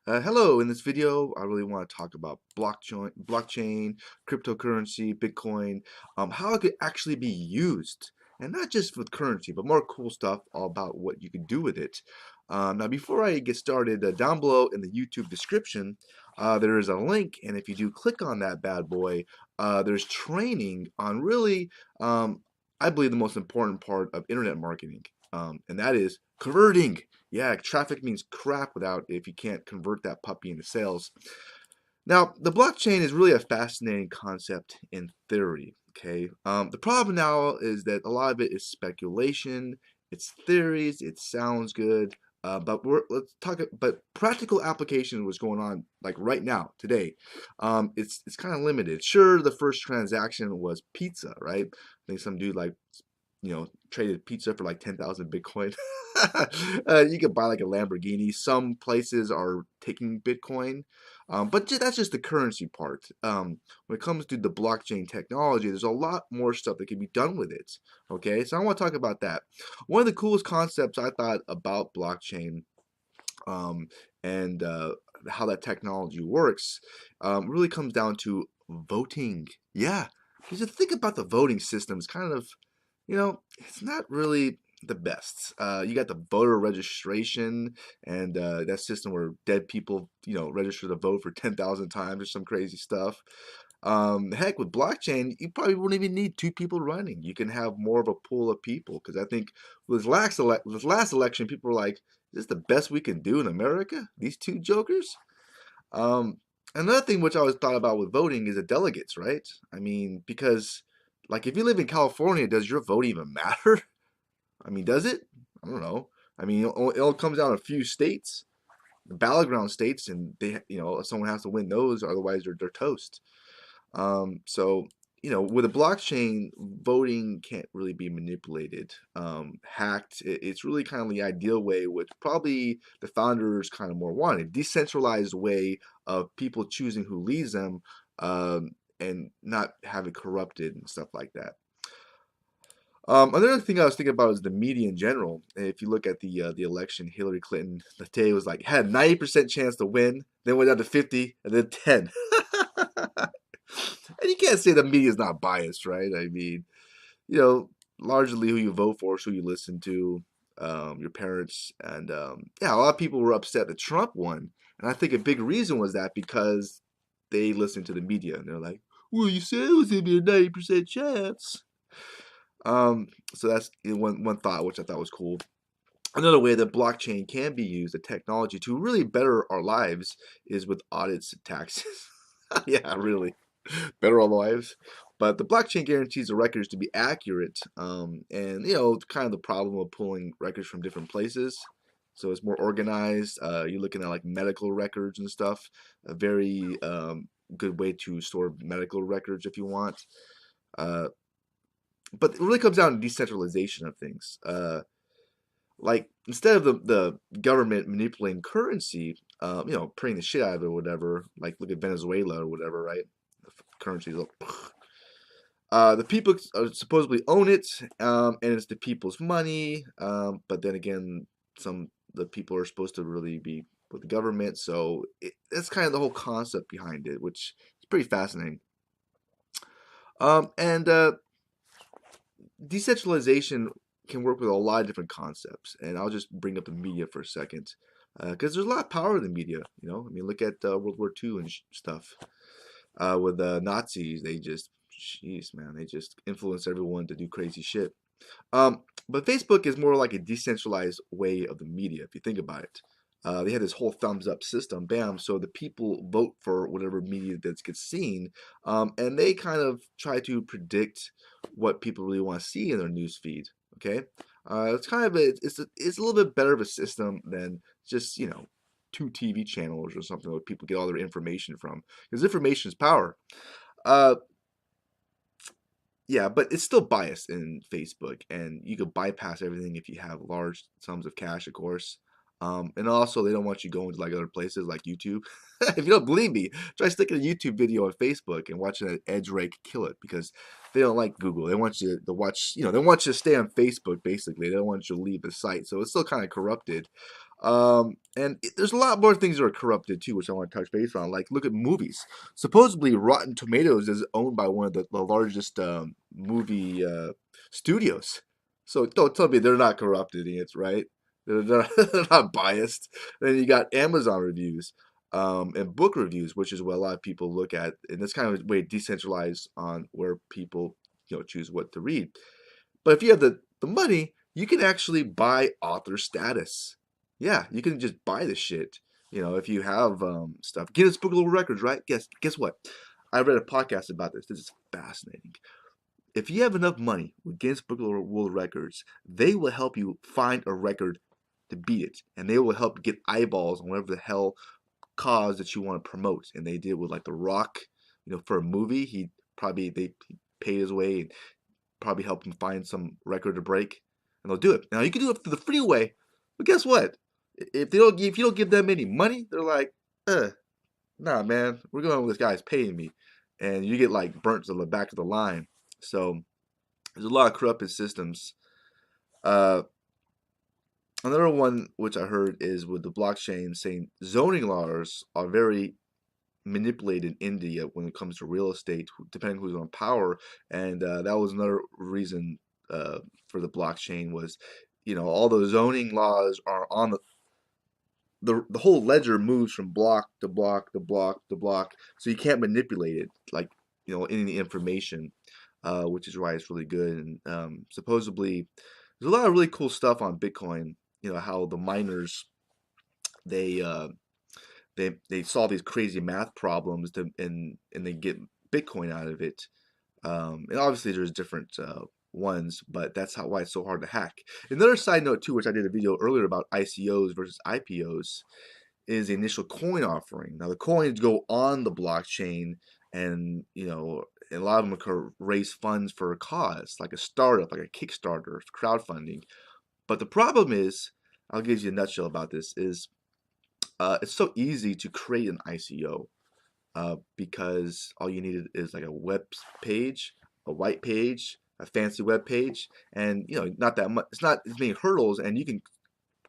Hello, in this video, I really want to talk about blockchain, cryptocurrency, Bitcoin, how it could actually be used, and not just with currency, but more cool stuff all about what you can do with it. Now, before I get started, down below in the YouTube description, there is a link, and if you do click on that bad boy, there's training on really, I believe, the most important part of internet marketing, and that is converting. Yeah, traffic means crap without if you can't convert that puppy into sales. Now, the blockchain is really a fascinating concept in theory. Okay, the problem now is that a lot of it is speculation. It's theories. It sounds good, but let's talk. But practical application, what's going on like right now, today, it's kind of limited. Sure, the first transaction was pizza, right? I think some dude like traded pizza for like 10,000 Bitcoin. You could buy like a Lamborghini. Some places are taking Bitcoin, but that's just the currency part. When it comes to the blockchain technology, there's a lot more stuff that can be done with it. Okay, so I want to talk about that. One of the coolest concepts I thought about blockchain um, and how that technology works really comes down to voting. Yeah, because you think about the voting system, it's kind of it's not really the best. You got the voter registration and that system where dead people, register to vote for 10,000 times or some crazy stuff. Heck, with blockchain, you probably wouldn't even need two people running. You can have more of a pool of people because I think with this last election, people were like, "Is this the best we can do in America? These two jokers." Um, Another thing which I always thought about with voting is the delegates, right? I mean, because like if you live in California, does your vote even matter? I mean, does it? I don't know. I mean, it all comes down to a few states, the battleground states, and someone has to win those, otherwise they're toast. So with a blockchain, voting can't really be manipulated, hacked. It's really kind of the ideal way, which probably the founders kind of more wanted, decentralized way of people choosing who leads them, and not have it corrupted and stuff like that. Another thing I was thinking about is the media in general. If you look at the election, Hillary Clinton, the day was like had 90% chance to win, then went down to 50, and then 10. And you can't say the media is not biased, right? I mean, largely who you vote for is who you listen to, your parents, and yeah, a lot of people were upset that Trump won, and I think a big reason was that because they listened to the media and they're like, "Well, you said it was gonna be a 90% chance." So that's one thought which I thought was cool. Another way that blockchain can be used, the technology, to really better our lives is with audits and taxes. Yeah, really better our lives. But the blockchain guarantees the records to be accurate, and kind of the problem of pulling records from different places. So it's more organized. You're looking at like medical records and stuff. A very good way to store medical records if you want. Uh, but it really comes down to decentralization of things. Like instead of the government manipulating currency, printing the shit out of it or whatever. Like look at Venezuela or whatever, right? The currency is the people supposedly own it, and it's the people's money. But then again, the people are supposed to really be with the government, so that's kind of the whole concept behind it, which is pretty fascinating. And Decentralization can work with a lot of different concepts, and I'll just bring up the media for a second, because there's a lot of power in the media. I mean, look at World War II and stuff. With the Nazis, jeez, man, they just influence everyone to do crazy shit. But Facebook is more like a decentralized way of the media, if you think about it. They had this whole thumbs up system, bam, so the people vote for whatever media that gets seen, and they kind of try to predict what people really want to see in their news feed. Okay, it's kind of it's a little bit better of a system than just two TV channels or something where people get all their information from, because information is power. Uh, yeah, but it's still biased in Facebook, and you could bypass everything if you have large sums of cash, of course. And also, they don't want you going to like other places like YouTube. If you don't believe me, try sticking a YouTube video on Facebook and watching an edge rake kill it, because they don't like Google. They want you to watch, they want you to stay on Facebook basically. They don't want you to leave the site. So it's still kind of corrupted. There's a lot more things that are corrupted too, which I want to touch base on. Like, look at movies. Supposedly, Rotten Tomatoes is owned by one of the largest movie studios. So don't tell me they're not corrupted idiots, right? They're not biased. Then you got Amazon reviews and book reviews, which is what a lot of people look at, and that's kind of a way decentralized on where people choose what to read. But if you have the money, you can actually buy author status. Yeah, you can just buy the shit. If you have stuff. Guinness Book of World Records, right? Guess what? I read a podcast about this. This is fascinating. If you have enough money with Guinness Book of World Records, they will help you find a record to beat it. And they will help get eyeballs on whatever the hell cause that you want to promote. And they did with like The Rock, for a movie. They paid his way and probably help them find some record to break, and they'll do it. Now you can do it through the freeway, but guess what? If you don't give them any money, they're like, nah, man, we're going with this guy's paying me, and you get like burnt to the back of the line. So there's a lot of corrupted systems. Uh, Another one which I heard is with the blockchain saying zoning laws are very manipulated in India when it comes to real estate, depending who's on power. And that was another reason for the blockchain was, all the zoning laws are on the whole ledger moves from block to block to block to block, so you can't manipulate it like any information, which is why it's really good. And supposedly, there's a lot of really cool stuff on Bitcoin. How the miners they they solve these crazy math problems and they get Bitcoin out of it. And obviously there's different ones, but that's why it's so hard to hack. Another side note too, which I did a video earlier about ICOs versus IPOs, is the initial coin offering. Now the coins go on the blockchain, and a lot of them can raise funds for a cause, like a startup, like a Kickstarter, crowdfunding. But the problem is, I'll give you a nutshell about this, is it's so easy to create an ICO because all you need is like a web page, a white page, a fancy web page, and not that much. It's not as many hurdles, and you can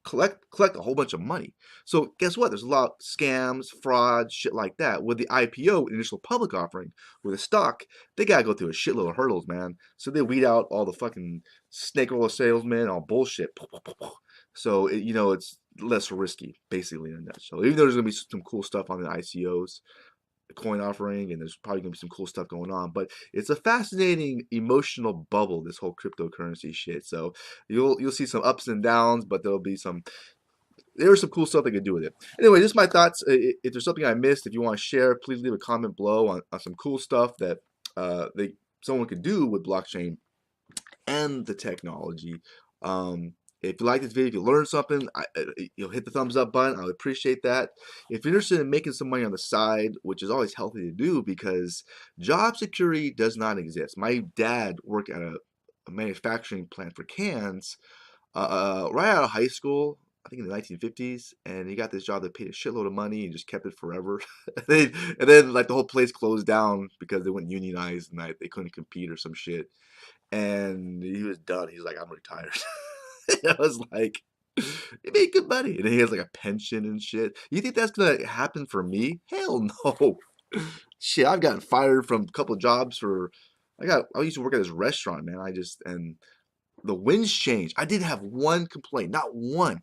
collect a whole bunch of money. So guess what? There's a lot of scams, fraud, shit like that. With the IPO, initial public offering, with a stock, they gotta go through a shitload of hurdles, man. So they weed out all the fucking snake oil salesmen, all bullshit. So it's less risky, basically in a nutshell. Even though there's gonna be some cool stuff on the ICOs, the coin offering, and there's probably gonna be some cool stuff going on. But it's a fascinating emotional bubble, this whole cryptocurrency shit. So you'll see some ups and downs, but there's some cool stuff they can do with it. Anyway, just my thoughts. If there's something I missed, if you want to share, please leave a comment below on some cool stuff that someone could do with blockchain and the technology. If you like this video, if you learned something, you'll hit the thumbs up button. I would appreciate that. If you're interested in making some money on the side, which is always healthy to do because job security does not exist. My dad worked at a manufacturing plant for cans right out of high school, I think in the 1950s, and he got this job that paid a shitload of money and just kept it forever. and then like the whole place closed down because they went unionized and they couldn't compete or some shit. And he was done. He's like, I'm retired. I was like, he made good money. And he has like a pension and shit. You think that's gonna happen for me? Hell no. Shit, I've gotten fired from a couple of jobs I used to work at this restaurant, man. And the winds changed. I didn't have one complaint, not one.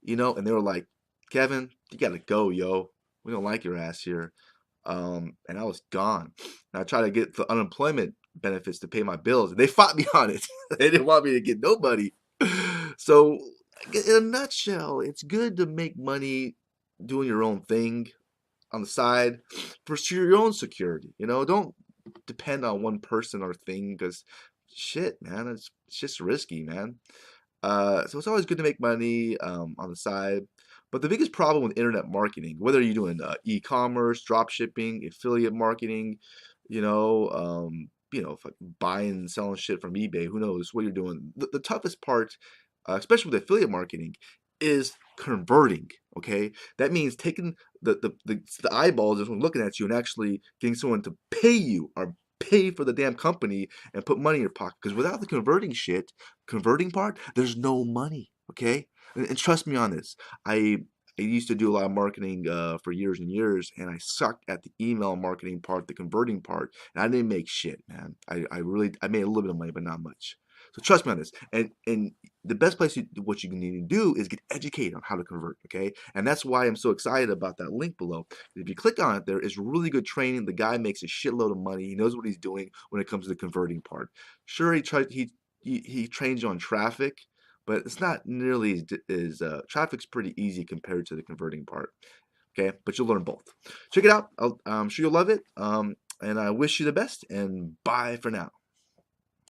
And they were like, Kevin, you gotta go, yo. We don't like your ass here. And I was gone. And I tried to get the unemployment benefits to pay my bills, and they fought me on it. They didn't want me to get nobody. So, in a nutshell, it's good to make money doing your own thing on the side for your own security. Don't depend on one person or thing because shit, man, it's just risky, man. So it's always good to make money on the side. But the biggest problem with internet marketing, whether you're doing e-commerce, drop shipping, affiliate marketing, buying and selling shit from eBay, who knows what you're doing. The toughest part, especially with affiliate marketing, is converting. Okay, that means taking the eyeballs of someone looking at you and actually getting someone to pay you or pay for the damn company and put money in your pocket. Because without the converting part, there's no money. Okay, And trust me on this. I used to do a lot of marketing for years and years, and I sucked at the email marketing part, the converting part, and I didn't make shit, man. I made a little bit of money, but not much. So trust me on this. And the best place what you need to do is get educated on how to convert, okay? And that's why I'm so excited about that link below. If you click on it, there is really good training. The guy makes a shitload of money. He knows what he's doing when it comes to the converting part. Sure, he trains you on traffic, but it's not nearly as traffic's pretty easy compared to the converting part. Okay, but you'll learn both. Check it out. I'm sure you'll love it. And I wish you the best. And bye for now.